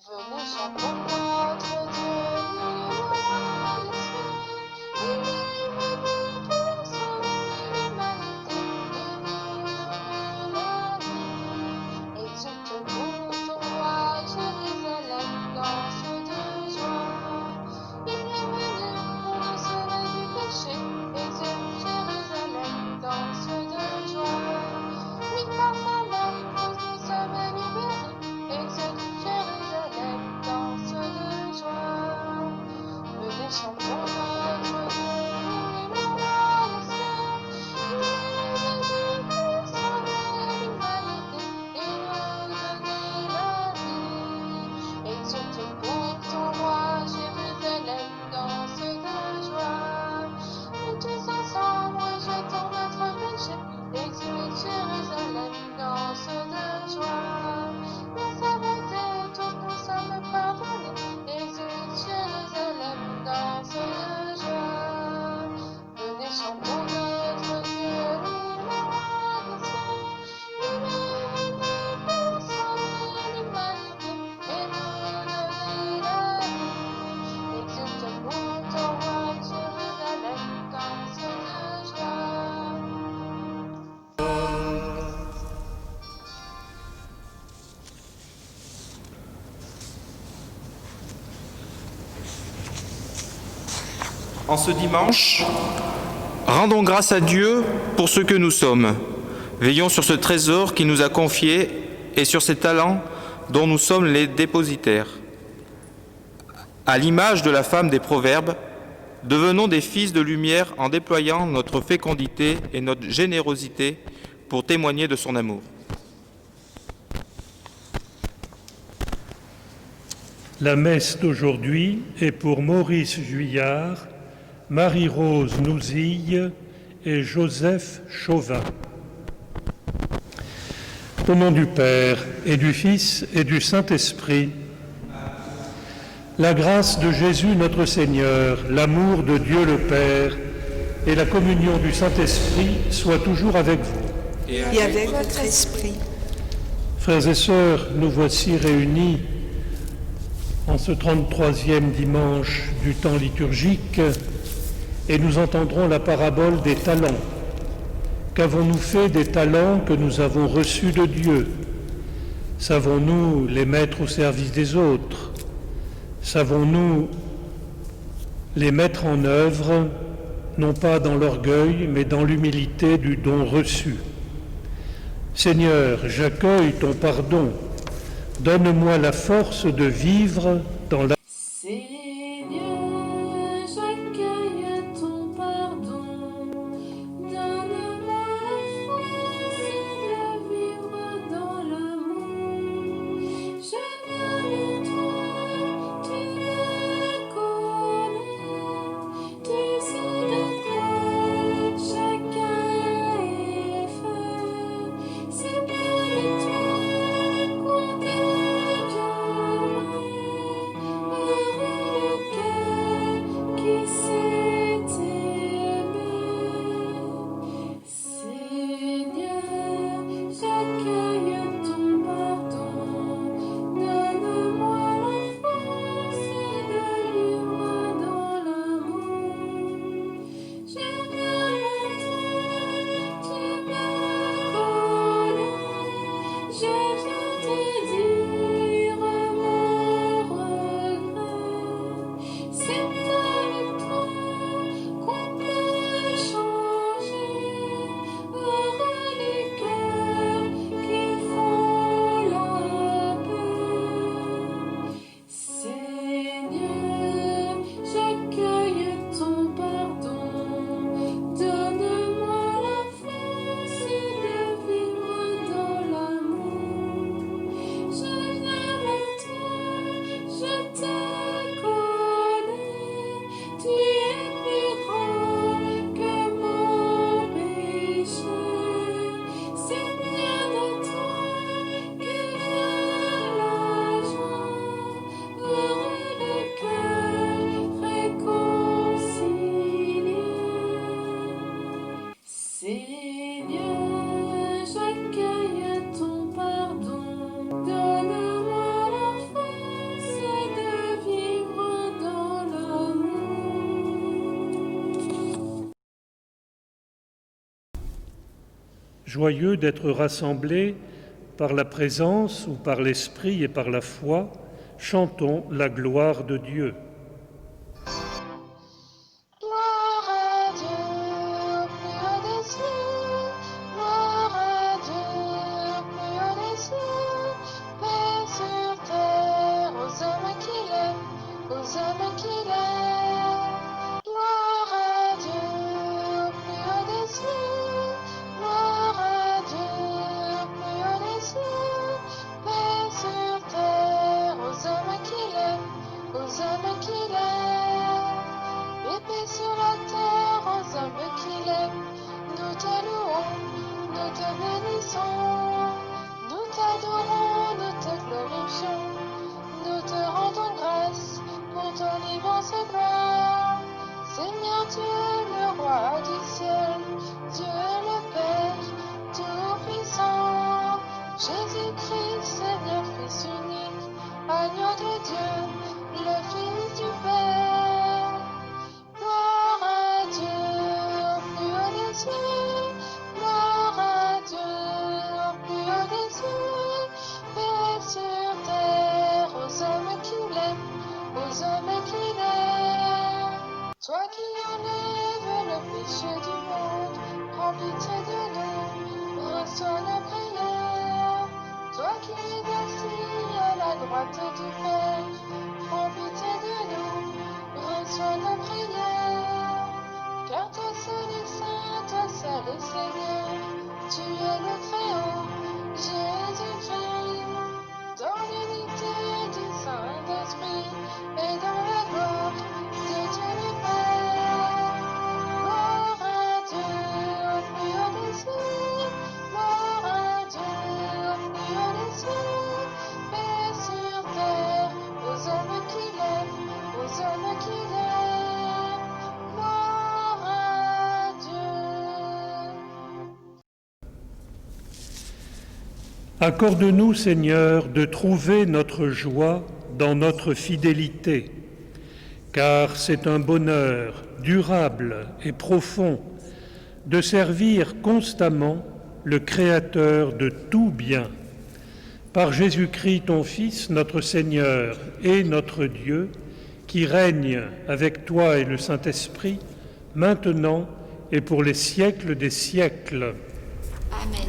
Venez chantons notre Dieu, il est roi des cieux. Il est venu pour sauver l'humanité et nous donner la vie. Exulte-nous ton roi, Jérusalem, danse de joie. Il est venu pour nous sauver du péché. Exulte Jérusalem, danse de joie. Oui, par sa mort, nous sommes libérés. Exulte Jérusalem, danse de joie. Venez chantons notre Dieu, il est le roi des cieux. Il est venu pour sauver l'humanité et nous donner la vie. Exulte pour ton roi, Jérusalem, danse de joie. Nous tous ensemble rejetons notre péché. Exulte Jérusalem, danse de joie. Grâce à bonté, tous nous sommes pardonnés. Exulte Jérusalem, danse de joie. Venez chantons notre Dieu, il est le roi des cieux. Il est venu pour sauver l'humanité et nous donner la vie. Exulte pour ton roi, Jérusalem, danse de joie. En ce dimanche, rendons grâce à Dieu pour ce que nous sommes. Veillons sur ce trésor qu'il nous a confié et sur ces talents dont nous sommes les dépositaires. À l'image de la femme des Proverbes, devenons des fils de lumière en déployant notre fécondité et notre générosité pour témoigner de son amour. La messe d'aujourd'hui est pour Maurice Juillard, Marie-Rose Nouzille et Joseph Chauvin. Au nom du Père et du Fils et du Saint-Esprit, la grâce de Jésus notre Seigneur, l'amour de Dieu le Père et la communion du Saint-Esprit soient toujours avec vous. Et avec votre esprit. Frères et sœurs, nous voici réunis en ce 33e dimanche du temps liturgique et nous entendrons la parabole des talents. Qu'avons-nous fait des talents que nous avons reçus de Dieu? Savons-nous les mettre au service des autres? Savons-nous les mettre en œuvre, non pas dans l'orgueil, mais dans l'humilité du don reçu? Seigneur, j'accueille ton pardon. Donne-moi la force de vivre dans la... Seigneur, j'accueille ton pardon. Donne-moi la force de vivre dans l'amour. Je viens vers toi, tu le connais. Tu sais de quoi chacun est fait. C'est pas de toi qu'on devient. joyeux d'être rassemblés par la présence ou par l'esprit et par la foi, chantons la gloire de Dieu. Gloire à Dieu au plus haut des cieux, gloire à Dieu au plus haut des cieux, paix sur terre aux hommes qu'il aime, aux hommes qu'il aime. Gloire à Dieu au plus haut des cieux, gloire à Dieu au plus haut des cieux, paix sur terre aux hommes qu'il aime, aux hommes qu'il aime. Et paix sur la terre aux hommes qu'il aime. Nous te louons, nous te bénissons, nous t'adorons, nous te glorifions, nous te rendons grâce pour ton immense gloire. Seigneur Dieu, le roi du ciel, Dieu le Père tout-puissant, Jésus-Christ, Seigneur, Fils unique, agneau de Dieu, le Fils du Père. Gloire à Dieu au plus haut des cieux, gloire à Dieu au plus haut des cieux, paix sur terre aux hommes qu'il aime, aux hommes qu'il aime. Toi qui enlèves le péché du monde, prends pitié de nous, reçois nos prières. Toi qui es assis à la droite du Père, prends pitié de nous, reçois nos prières. Car toi seul est saint, toi seul est Seigneur, tu es le Très-Haut, Jésus-Christ, dans l'unité du Saint-Esprit et dans la gloire de Dieu le Père. Gloire à Dieu au plus haut des cieux, gloire à Dieu au plus haut des cieux, paix sur terre aux hommes qu'il aime, aux hommes qu'il aime. Gloire à Dieu. Accorde-nous, Seigneur, de trouver notre joie dans notre fidélité, car c'est un bonheur durable et profond de servir constamment le Créateur de tout bien. Par Jésus-Christ, ton Fils, notre Seigneur et notre Dieu, qui règne avec toi et le Saint-Esprit, maintenant et pour les siècles des siècles. Amen.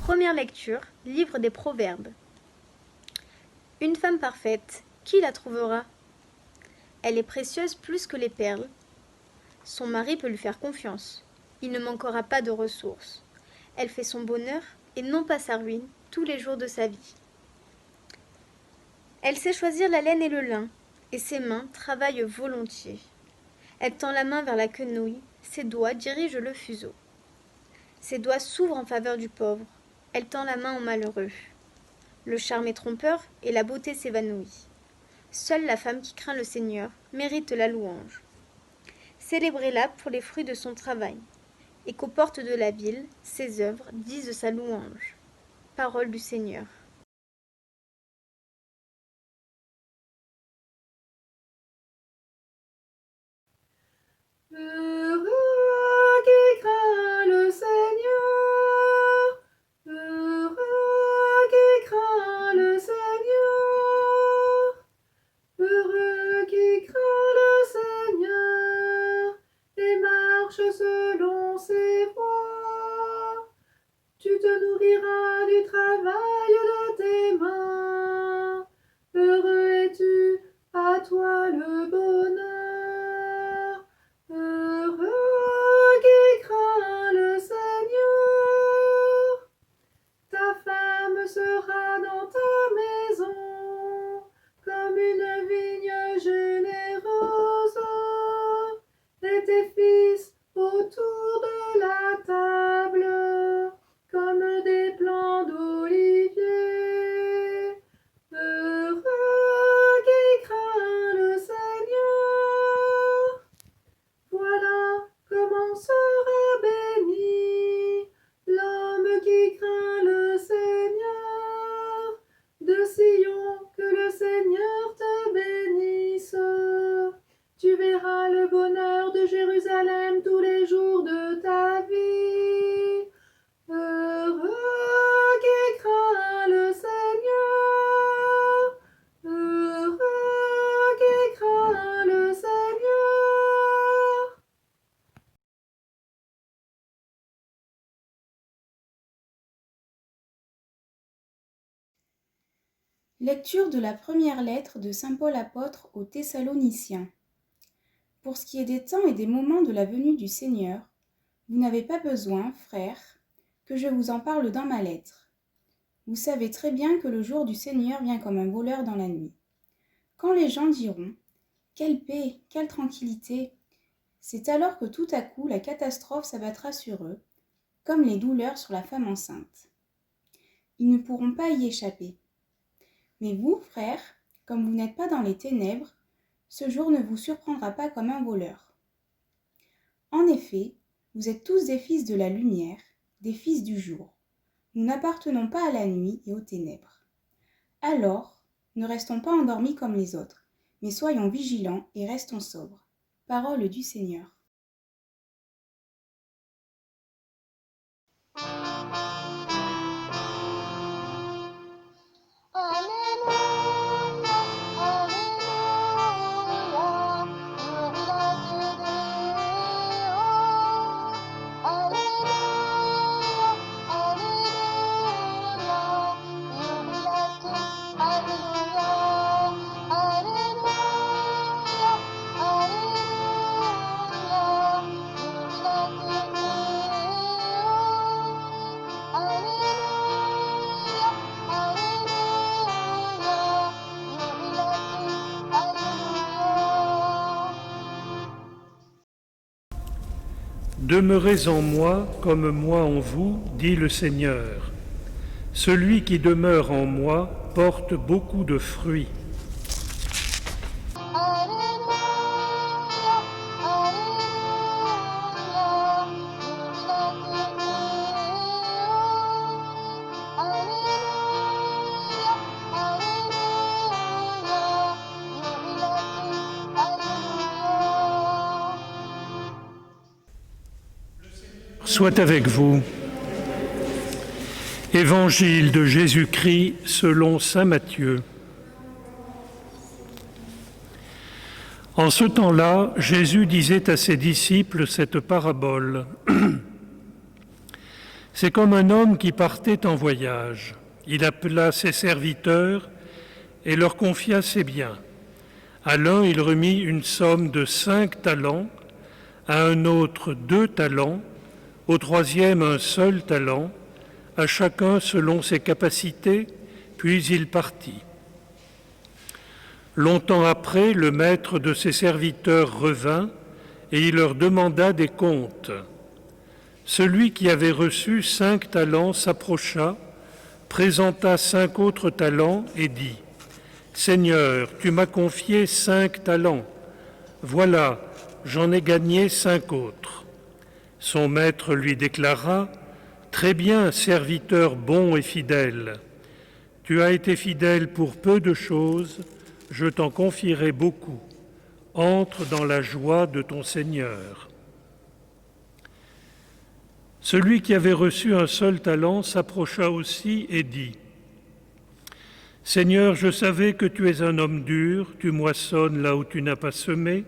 Première lecture, livre des Proverbes. Une femme parfaite, qui la trouvera? Elle est précieuse plus que les perles. Son mari peut lui faire confiance. Il ne manquera pas de ressources. Elle fait son bonheur et non pas sa ruine tous les jours de sa vie. Elle sait choisir la laine et le lin, et ses mains travaillent volontiers. Elle tend la main vers la quenouille, ses doigts dirigent le fuseau. Ses doigts s'ouvrent en faveur du pauvre. Elle tend la main au malheureux. Le charme est trompeur et la beauté s'évanouit. Seule la femme qui craint le Seigneur mérite la louange. Célébrez-la pour les fruits de son travail, et qu'aux portes de la ville, ses œuvres disent sa louange. Parole du Seigneur. Heureux qui craint le Seigneur, heureux qui craint le Seigneur, heureux qui craint le Seigneur et marche selon ses voies. Tu te nourriras du travail de Lecture de la première lettre de saint Paul apôtre aux Thessaloniciens. Pour ce qui est des temps et des moments de la venue du Seigneur, vous n'avez pas besoin, frères, que je vous en parle dans ma lettre. Vous savez très bien que le jour du Seigneur vient comme un voleur dans la nuit. Quand les gens diront « Quelle paix, quelle tranquillité !» c'est alors que tout à coup la catastrophe s'abattra sur eux, comme les douleurs sur la femme enceinte. Ils ne pourront pas y échapper. Mais vous, frères, comme vous n'êtes pas dans les ténèbres, ce jour ne vous surprendra pas comme un voleur. En effet, vous êtes tous des fils de la lumière, des fils du jour. Nous n'appartenons pas à la nuit et aux ténèbres. Alors, ne restons pas endormis comme les autres, mais soyons vigilants et restons sobres. Parole du Seigneur. Demeurez en moi comme moi en vous, dit le Seigneur. Celui qui demeure en moi porte beaucoup de fruits. Soit avec vous. Évangile de Jésus-Christ selon saint Matthieu. En ce temps-là, Jésus disait à ses disciples cette parabole. C'est comme un homme qui partait en voyage. Il appela ses serviteurs et leur confia ses biens. À l'un, il remit une somme de 5 talents, à un autre 2 talents, au troisième un seul talent, à chacun selon ses capacités, puis il partit. Longtemps après, le maître de ses serviteurs revint et il leur demanda des comptes. Celui qui avait reçu 5 talents s'approcha, présenta 5 autres talents et dit « Seigneur, tu m'as confié 5 talents. Voilà, j'en ai gagné 5 autres. » Son maître lui déclara « Très bien, serviteur bon et fidèle. Tu as été fidèle pour peu de choses, je t'en confierai beaucoup. Entre dans la joie de ton Seigneur. » Celui qui avait reçu un seul talent s'approcha aussi et dit « Seigneur, je savais que tu es un homme dur, tu moissonnes là où tu n'as pas semé,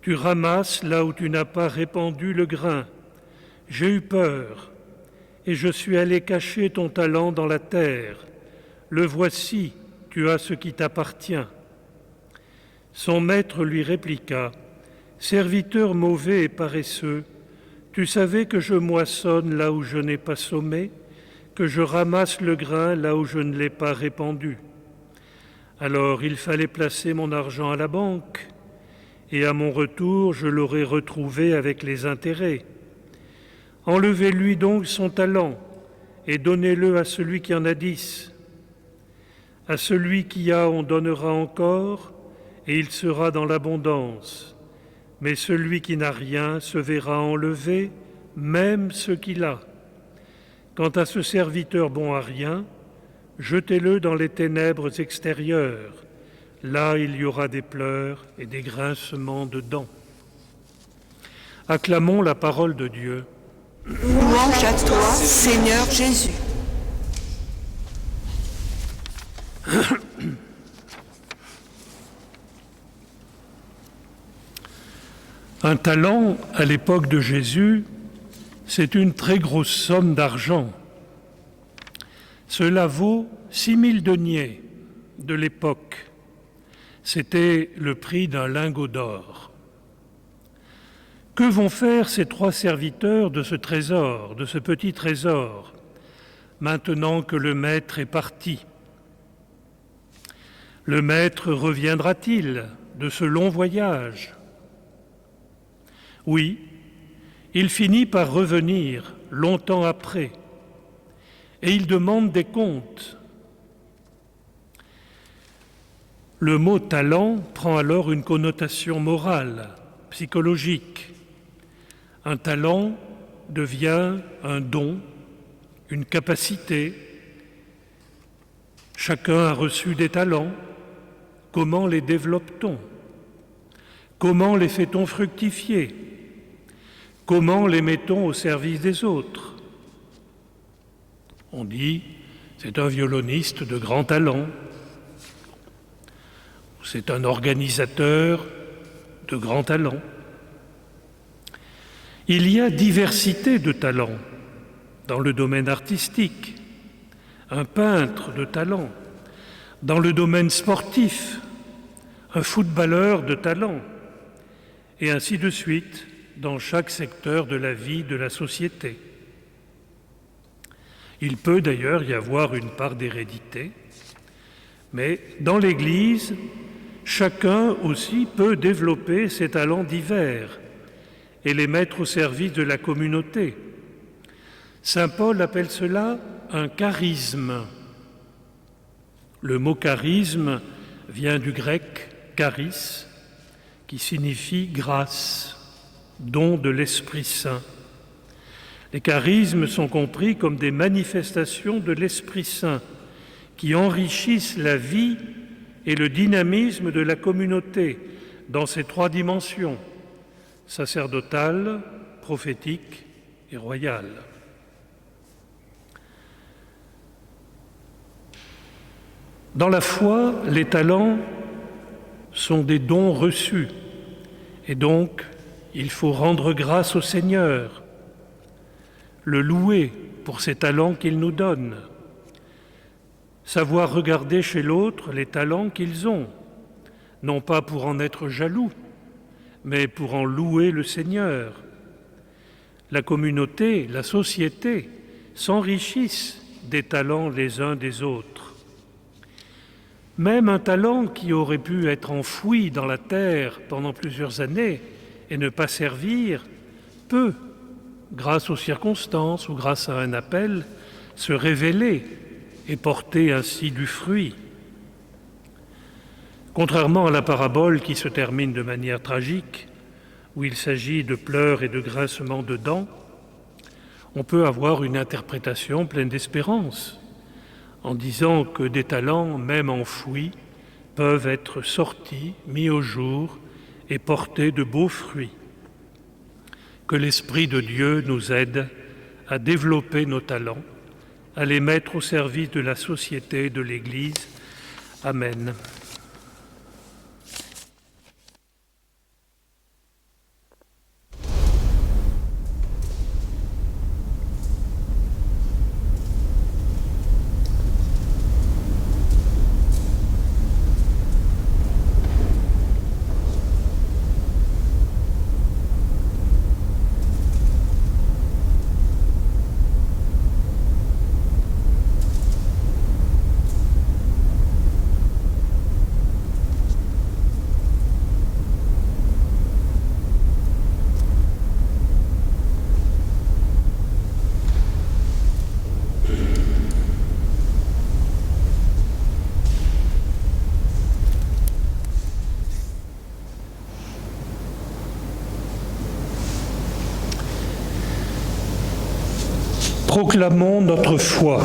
tu ramasses là où tu n'as pas répandu le grain. J'ai eu peur, et je suis allé cacher ton talent dans la terre. Le voici, tu as ce qui t'appartient. » Son maître lui répliqua, « Serviteur mauvais et paresseux, tu savais que je moissonne là où je n'ai pas semé, que je ramasse le grain là où je ne l'ai pas répandu. Alors il fallait placer mon argent à la banque, et à mon retour je l'aurais retrouvé avec les intérêts. Enlevez-lui donc son talent et donnez-le à celui qui en a 10. À celui qui a, on donnera encore, et il sera dans l'abondance. Mais celui qui n'a rien se verra enlever, même ce qu'il a. Quant à ce serviteur bon à rien, jetez-le dans les ténèbres extérieures. Là, il y aura des pleurs et des grincements de dents. » Acclamons la parole de Dieu. Louange à toi, Seigneur Jésus. Un talent, à l'époque de Jésus, c'est une très grosse somme d'argent. Cela vaut 6 000 deniers, de l'époque. C'était le prix d'un lingot d'or. Que vont faire ces 3 serviteurs de ce trésor, de ce petit trésor, maintenant que le maître est parti? Le maître reviendra-t-il de ce long voyage? Oui, il finit par revenir longtemps après, et il demande des comptes. Le mot talent prend alors une connotation morale, psychologique. Un talent devient un don, une capacité. Chacun a reçu des talents. Comment les développe-t-on? Comment les fait-on fructifier? Comment les met-on au service des autres? On dit, c'est un violoniste de grand talent. C'est un organisateur de grand talent. Il y a diversité de talents dans le domaine artistique, un peintre de talent, dans le domaine sportif, un footballeur de talent, et ainsi de suite dans chaque secteur de la vie de la société. Il peut d'ailleurs y avoir une part d'hérédité, mais dans l'Église, chacun aussi peut développer ses talents divers et les mettre au service de la communauté. Saint Paul appelle cela un charisme. Le mot charisme vient du grec charis, qui signifie grâce, don de l'Esprit Saint. Les charismes sont compris comme des manifestations de l'Esprit Saint qui enrichissent la vie et le dynamisme de la communauté dans ses 3 dimensions, sacerdotale, prophétique et royale. Dans la foi, les talents sont des dons reçus et donc il faut rendre grâce au Seigneur, le louer pour ces talents qu'il nous donne, savoir regarder chez l'autre les talents qu'ils ont, non pas pour en être jaloux, mais pour en louer le Seigneur. La communauté, la société s'enrichissent des talents les uns des autres. Même un talent qui aurait pu être enfoui dans la terre pendant plusieurs années et ne pas servir peut, grâce aux circonstances ou grâce à un appel, se révéler et porter ainsi du fruit. Contrairement à la parabole qui se termine de manière tragique, où il s'agit de pleurs et de grincements de dents, on peut avoir une interprétation pleine d'espérance, en disant que des talents, même enfouis, peuvent être sortis, mis au jour et porter de beaux fruits. Que l'Esprit de Dieu nous aide à développer nos talents, à les mettre au service de la société et de l'Église. Amen. Proclamons notre foi.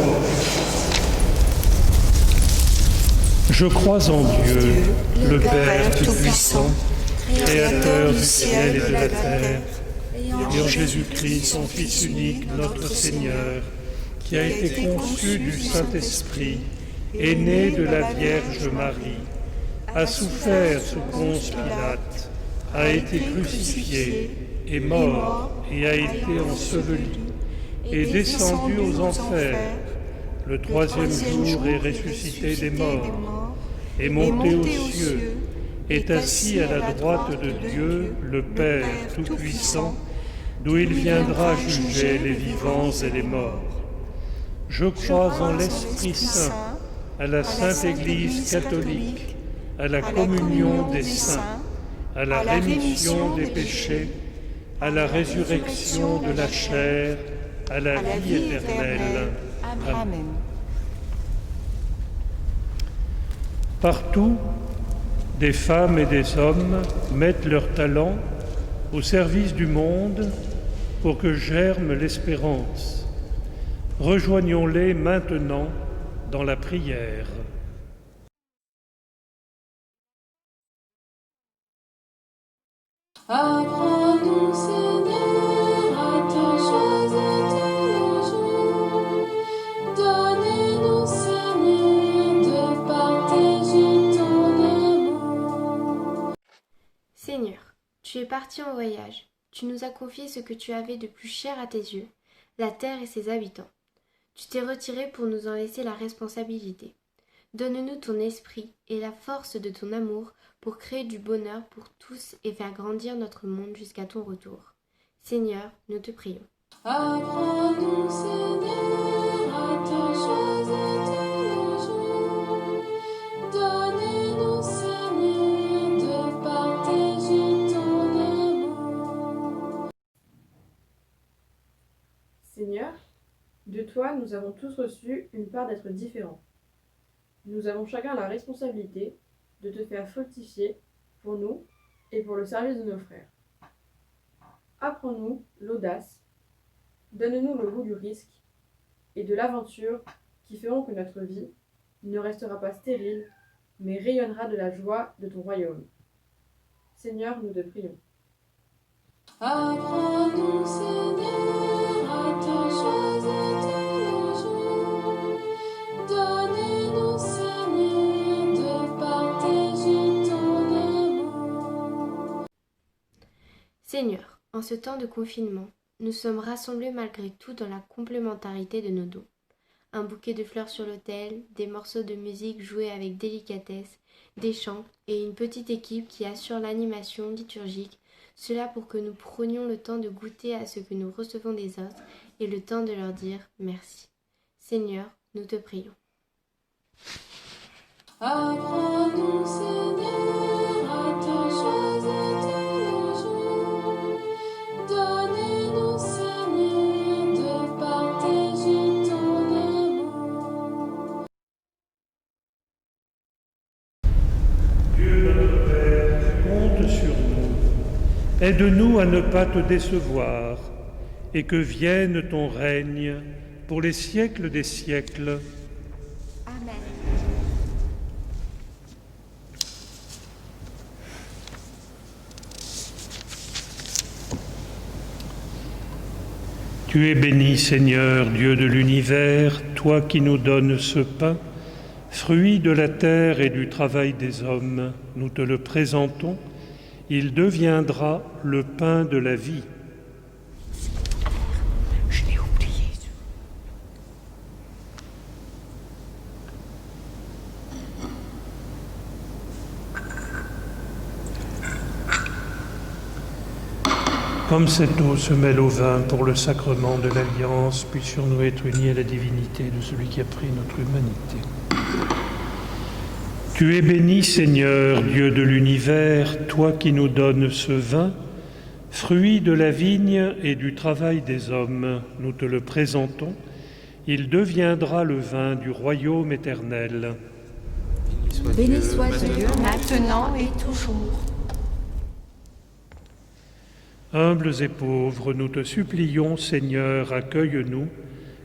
Je crois en Dieu, le Père Tout-Puissant, Créateur du ciel et de la terre, et en Jésus-Christ, son Fils unique, notre Seigneur, qui a été conçu du Saint-Esprit, est né de la Vierge Marie, a souffert sous Ponce Pilate, a été crucifié, est mort et a été enseveli, est descendu aux enfers, le 3e jour est ressuscité des morts, est monté aux cieux, est assis à la droite de Dieu, le Père Tout-Puissant, d'où il viendra juger les vivants et les morts. Je crois en l'Esprit Saint, à la Sainte Église catholique, à la communion des saints, à la rémission des péchés, à la résurrection de la chair, à la vie éternelle. Amen. Partout, des femmes et des hommes mettent leurs talents au service du monde pour que germe l'espérance. Rejoignons-les maintenant dans la prière. Apprends-nous, Seigneur, à te choisir tous les jours. Donne-nous, Seigneur, de partager ton amour. Seigneur, tu es parti en voyage. Tu nous as confié ce que tu avais de plus cher à tes yeux, la terre et ses habitants. Tu t'es retiré pour nous en laisser la responsabilité. Donne-nous ton esprit et la force de ton amour pour créer du bonheur pour tous et faire grandir notre monde jusqu'à ton retour. Seigneur, nous te prions. Apprends-nous, Seigneur, à te choisir tous les jours. Donne-nous, Seigneur, de partager ton amour. Seigneur, de toi, nous avons tous reçu une part d'être différents. Nous avons chacun la responsabilité de te faire fructifier pour nous et pour le service de nos frères. Apprends-nous l'audace, donne-nous le goût du risque et de l'aventure qui feront que notre vie ne restera pas stérile, mais rayonnera de la joie de ton royaume. Seigneur, nous te prions. Apprends-nous, Seigneur, à te choisir tous les jours. Donne-nous, Seigneur, de partager ton amour. Seigneur, en ce temps de confinement, nous sommes rassemblés malgré tout dans la complémentarité de nos dons. Un bouquet de fleurs sur l'autel, des morceaux de musique joués avec délicatesse, des chants et une petite équipe qui assure l'animation liturgique, cela pour que nous prenions le temps de goûter à ce que nous recevons des autres et le temps de leur dire merci. Seigneur, nous te prions. Apprends-nous, Seigneur, à te choisir tous les jours. Donne-nous, Seigneur, de partager ton amour. Dieu notre Père, compte sur nous. Aide-nous à ne pas te décevoir et que vienne ton règne pour les siècles des siècles. Amen. Tu es béni, Seigneur, Dieu de l'univers, toi qui nous donnes ce pain, fruit de la terre et du travail des hommes. Nous te le présentons, il deviendra le pain de la vie. Je l'ai oublié. Comme cette eau se mêle au vin pour le sacrement de l'Alliance, puissions-nous être unis à la divinité de celui qui a pris notre humanité. Tu es béni, Seigneur, Dieu de l'univers, toi qui nous donnes ce vin, fruit de la vigne et du travail des hommes. Nous te le présentons, il deviendra le vin du royaume éternel. Béni soit Dieu, maintenant et toujours. Humbles et pauvres, nous te supplions, Seigneur, accueille-nous,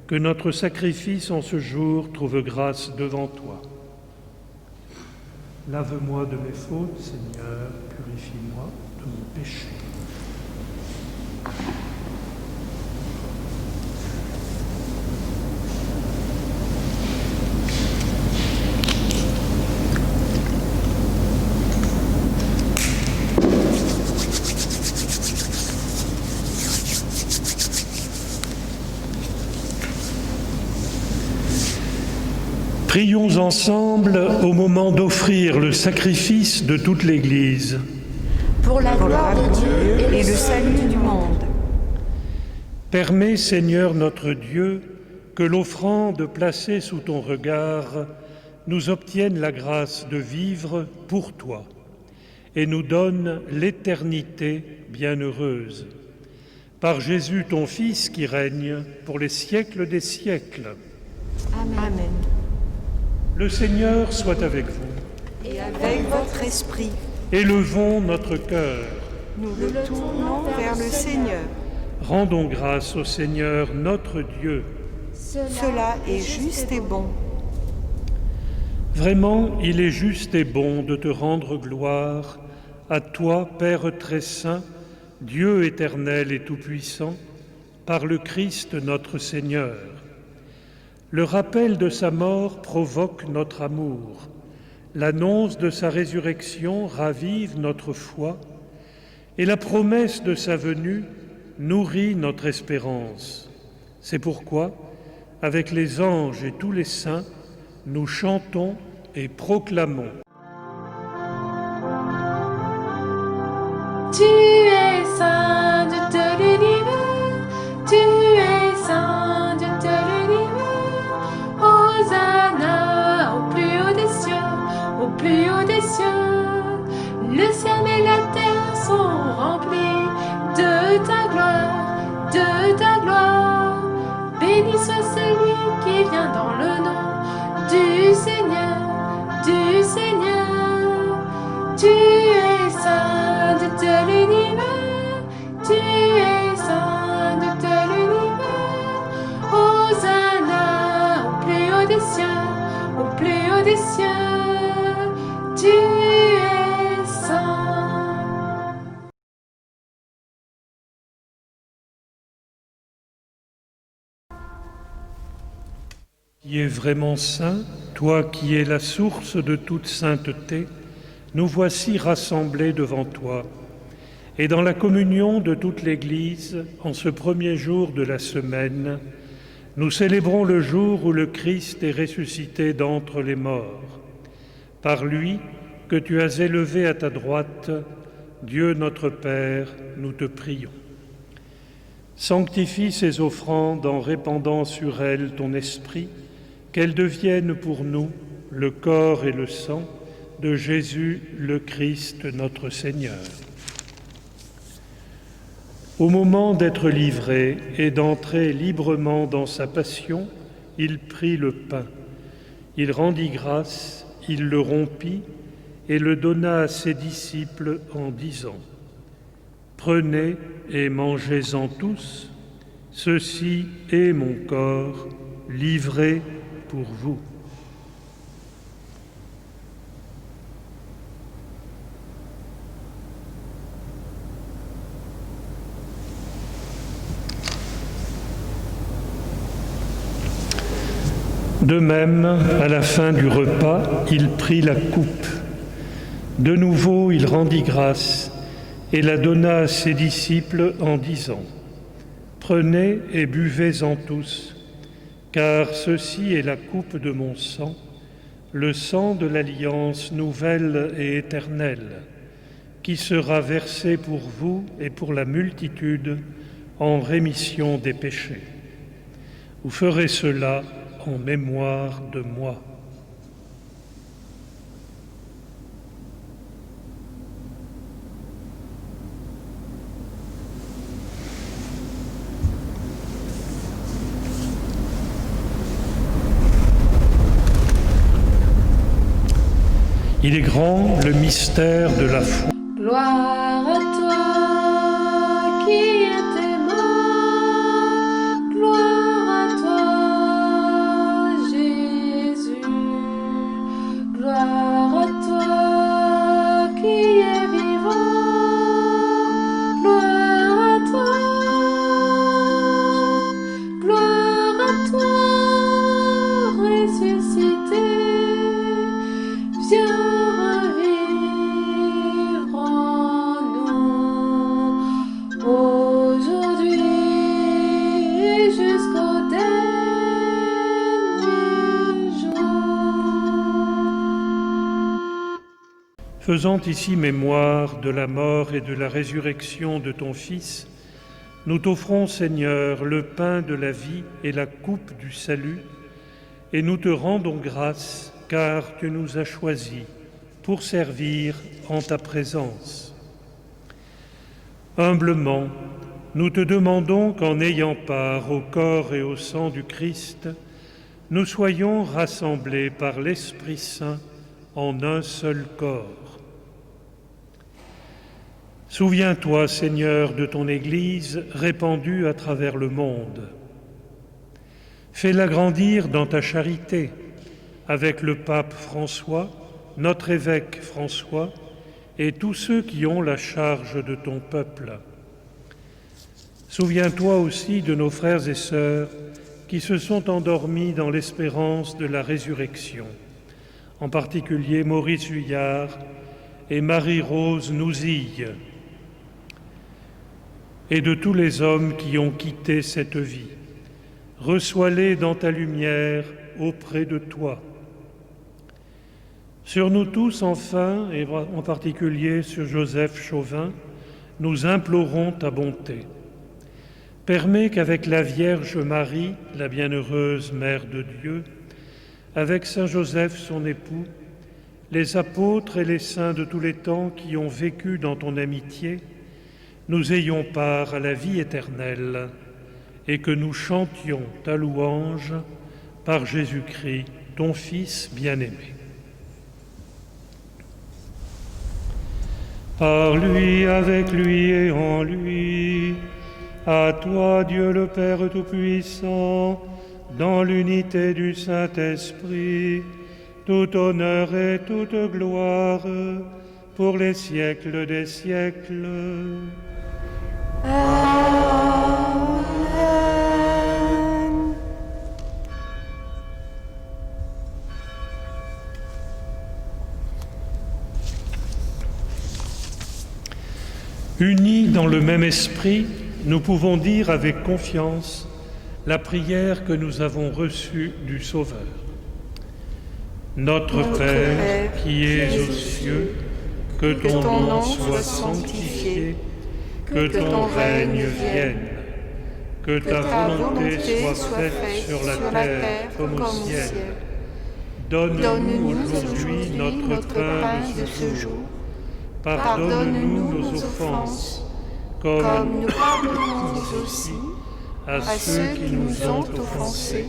que notre sacrifice en ce jour trouve grâce devant toi. Lave-moi de mes fautes, Seigneur, purifie-moi de mon péché. Prions ensemble au moment d'offrir le sacrifice de toute l'Église. Pour la gloire de Dieu et le salut du monde. Permets, Seigneur notre Dieu, que l'offrande placée sous ton regard nous obtienne la grâce de vivre pour toi et nous donne l'éternité bienheureuse. Par Jésus, ton Fils, qui règne pour les siècles des siècles. Amen. Le Seigneur soit avec vous. Et avec votre esprit, Élevons notre cœur. nous le tournons vers le Seigneur. Rendons grâce au Seigneur notre Dieu. Cela est juste et bon. Vraiment, il est juste et bon de te rendre gloire, à toi, Père très saint, Dieu éternel et tout-puissant, par le Christ notre Seigneur. Le rappel de sa mort provoque notre amour. L'annonce de sa résurrection ravive notre foi et la promesse de sa venue nourrit notre espérance. C'est pourquoi, avec les anges et tous les saints, nous chantons et proclamons. Tu es saint, Dieu de l'univers, tu es saint, Dieu de l'univers. Hosanna au plus haut des cieux, au plus haut des cieux. Le ciel et la terre sont remplis de ta gloire, de ta gloire. Béni soit celui qui vient dans le nom du Seigneur, du Seigneur. Tu es saint de l'univers, tu es saint de l'univers. Hosanna au plus haut des cieux, au plus haut des cieux. Tu es saint. Qui est vraiment saint, toi qui es la source de toute sainteté, nous voici rassemblés devant toi. Et dans la communion de toute l'Église, en ce premier jour de la semaine, nous célébrons le jour où le Christ est ressuscité d'entre les morts. Par lui, que tu as élevé à ta droite, Dieu notre Père, nous te prions. Sanctifie ces offrandes en répandant sur elles ton esprit, qu'elles deviennent pour nous le corps et le sang de Jésus le Christ notre Seigneur. Au moment d'être livré et d'entrer librement dans sa passion, il prit le pain. Il rendit grâce, il le rompit et le donna à ses disciples en disant : « Prenez et mangez-en tous, ceci est mon corps livré pour vous. » De même, à la fin du repas, il prit la coupe. De nouveau, il rendit grâce et la donna à ses disciples en disant : « Prenez et buvez-en tous, car ceci est la coupe de mon sang, le sang de l'alliance nouvelle et éternelle, qui sera versé pour vous et pour la multitude en rémission des péchés. Vous ferez cela en mémoire de moi. » Il est grand le mystère de la foi. Gloire à toi qui étais mort, gloire à toi Jésus, gloire à toi qui es vivant, gloire à toi, ressuscité, viens revivre en nous. Faisant ici mémoire de la mort et de la résurrection de ton Fils, nous t'offrons, Seigneur, le pain de la vie et la coupe du salut, et nous te rendons grâce, car tu nous as choisis pour servir en ta présence. Humblement, nous te demandons qu'en ayant part au corps et au sang du Christ, nous soyons rassemblés par l'Esprit Saint en un seul corps. Souviens-toi, Seigneur, de ton Église répandue à travers le monde. Fais-la grandir dans ta charité, avec le pape François, notre évêque François, et tous ceux qui ont la charge de ton peuple. Souviens-toi aussi de nos frères et sœurs qui se sont endormis dans l'espérance de la résurrection, en particulier Maurice Huyard et Marie-Rose Nouzille, et de tous les hommes qui ont quitté cette vie. Reçois-les dans ta lumière auprès de toi. Sur nous tous, enfin, et en particulier sur Joseph Chauvin, nous implorons ta bonté. Permets qu'avec la Vierge Marie, la bienheureuse Mère de Dieu, avec Saint Joseph, son époux, les apôtres et les saints de tous les temps qui ont vécu dans ton amitié, nous ayons part à la vie éternelle et que nous chantions ta louange par Jésus-Christ, ton Fils bien-aimé. Par lui, avec lui et en lui, à toi, Dieu le Père Tout-Puissant, dans l'unité du Saint-Esprit, tout honneur et toute gloire pour les siècles des siècles. Amen. Unis dans le même esprit, nous pouvons dire avec confiance la prière que nous avons reçue du Sauveur. Notre Père, qui es aux cieux, que ton nom soit sanctifié, que ton règne vienne, que ta volonté soit faite sur la terre comme au ciel. Donne-nous aujourd'hui notre pain de ce jour. Pardonne-nous nos offenses, comme nous pardonnons aussi à ceux qui nous ont offensés,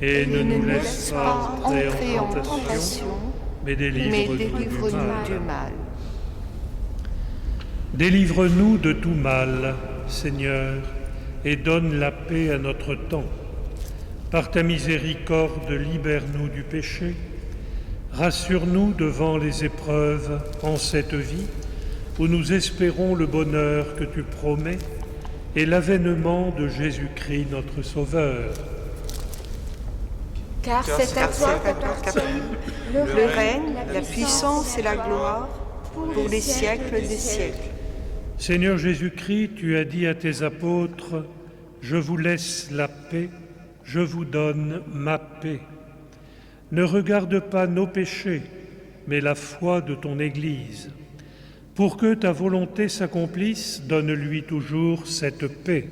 et ne nous laisse pas entrer en tentation, mais délivre-nous du mal. Délivre-nous de tout mal, Seigneur, et donne la paix à notre temps. Par ta miséricorde, libère-nous du péché. Rassure-nous devant les épreuves en cette vie, où nous espérons le bonheur que tu promets et l'avènement de Jésus-Christ notre Sauveur. Car c'est à toi qu'appartiennent Le règne, la puissance et la gloire pour les siècles des siècles. Seigneur Jésus-Christ, tu as dit à tes apôtres, « Je vous laisse la paix, je vous donne ma paix. » Ne regarde pas nos péchés, mais la foi de ton Église. Pour que ta volonté s'accomplisse, donne-lui toujours cette paix.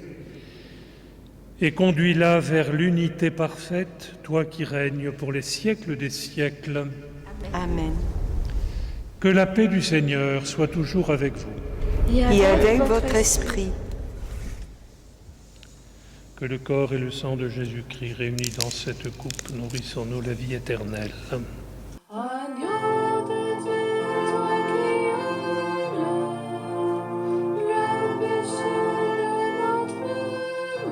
Et conduis-la vers l'unité parfaite, toi qui règnes pour les siècles des siècles. Amen. Que la paix du Seigneur soit toujours avec vous. Et avec votre esprit. Que le corps et le sang de Jésus-Christ réunis dans cette coupe nourrissent en nous la vie éternelle. Agneau de Dieu, toi qui enlèves le péché de notre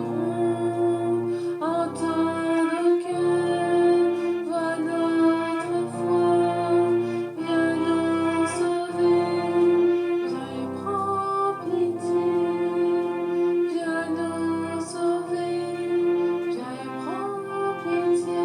monde, entends nos cœurs, vois notre foi, viens nous sauver, viens et prends pitié, viens nous sauver, viens et prends pitié.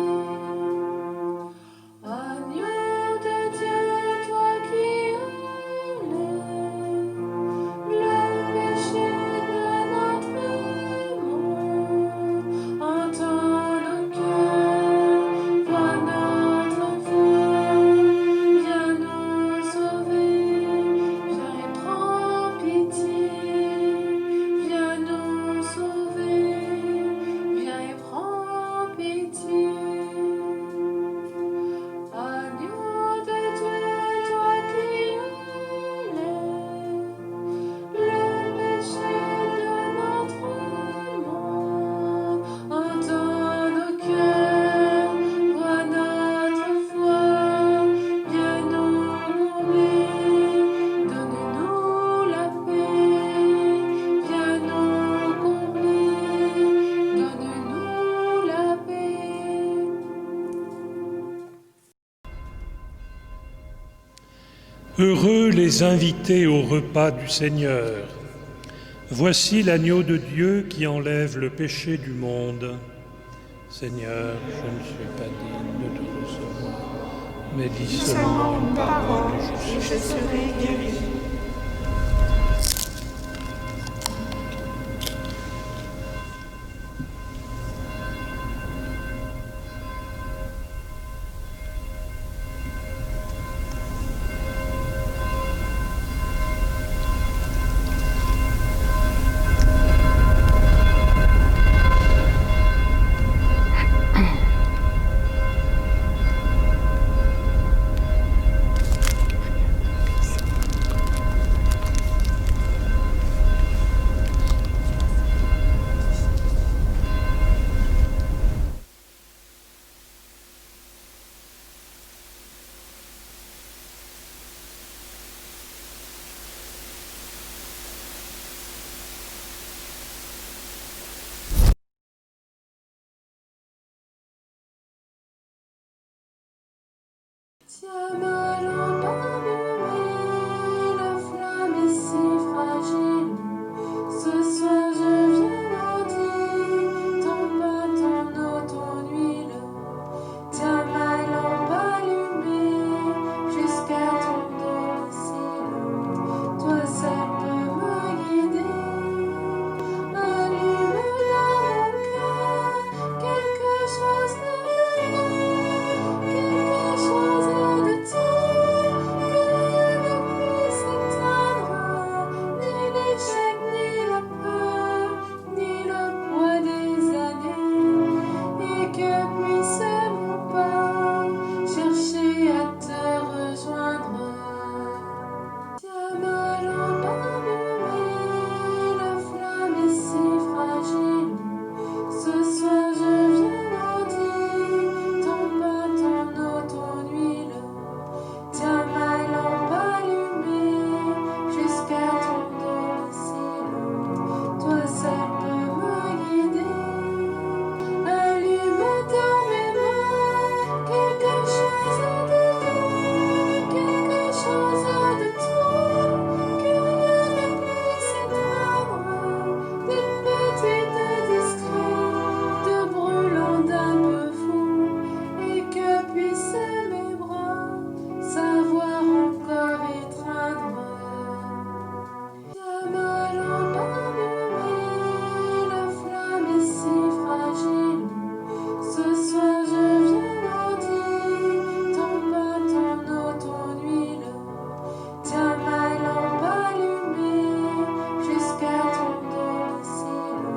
Heureux les invités au repas du Seigneur. Voici l'agneau de Dieu qui enlève le péché du monde. Seigneur, je ne suis pas digne de te recevoir, mais dis seulement une parole et je serai guéri. Tiens ma lampe allumée, la flamme est si fragile. Ce soir je viens mendier, ton pain, ton eau, ton huile. Tiens ma lampe allumée, jusqu'à ton domicile. Toi seul peux me guider. Allume dans mon cœur quelque chose de bon, quelque chose de toi, que ne puisse éteindre ni l'échec, ni la peur, ni le poids des années, et que puisse mon pas chercher à te rejoindre. Tiens ma lampe allumée, la flamme est si fragile. Ce soir je viens mendier, ton pain, ton eau, ton huile. Tiens ma lampe allumée, jusqu'à ton domicile. Toi seul peux me guider. Allume dans mes mains quelque chose de Dieu, quelque chose de toi, que rien ne puisse éteindre, des petites discrets, de brûlants d'un peu fou, et que puissent mes bras savoir encore étreindre. Tiens ma lampe allumée, la flamme est si fragile. Ce soir je viens mendier, ton pain, ton eau, ton huile. Tiens ma lampe allumée, jusqu'à ton domicile.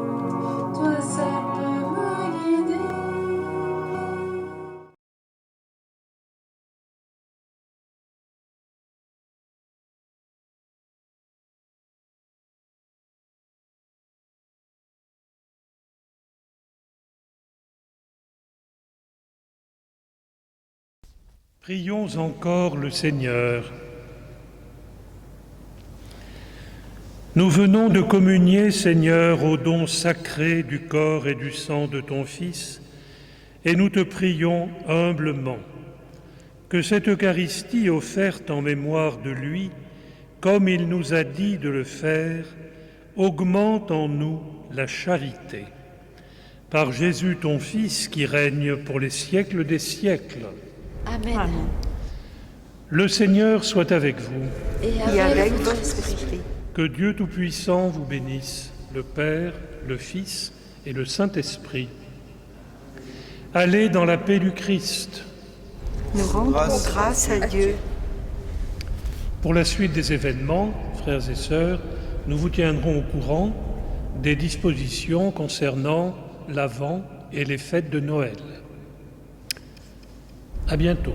Toi seul peux me guider. Prions encore le Seigneur. Nous venons de communier, Seigneur, au don sacré du corps et du sang de ton Fils, et nous te prions humblement que cette Eucharistie offerte en mémoire de lui, comme il nous a dit de le faire, augmente en nous la charité. Par Jésus ton Fils, qui règne pour les siècles des siècles. Amen. Le Seigneur soit avec vous. Et Et avec votre esprit. Que Dieu Tout-Puissant vous bénisse, le Père, le Fils et le Saint-Esprit. Allez dans la paix du Christ. Nous rendons grâce à Dieu. Pour la suite des événements, frères et sœurs, nous vous tiendrons au courant des dispositions concernant l'Avent et les fêtes de Noël. À bientôt.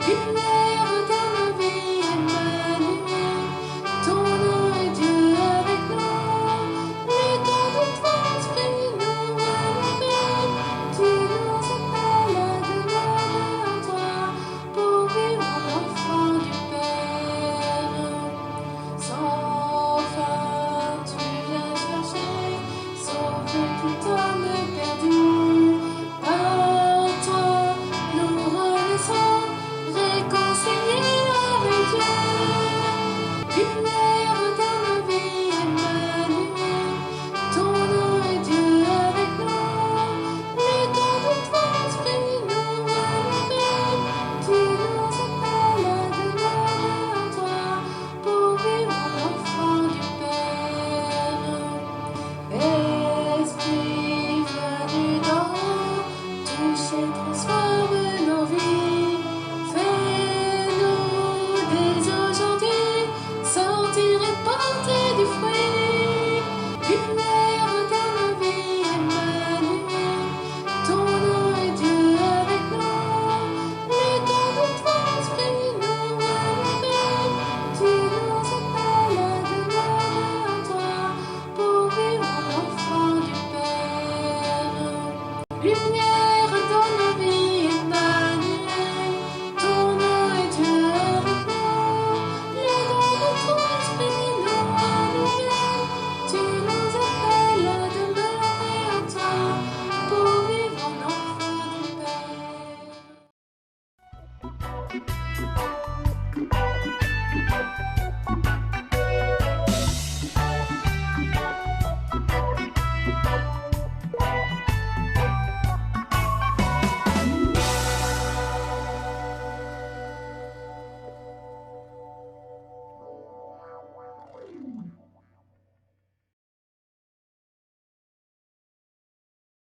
Lumière dans nos vies, Emmanuel, ton nom est Dieu.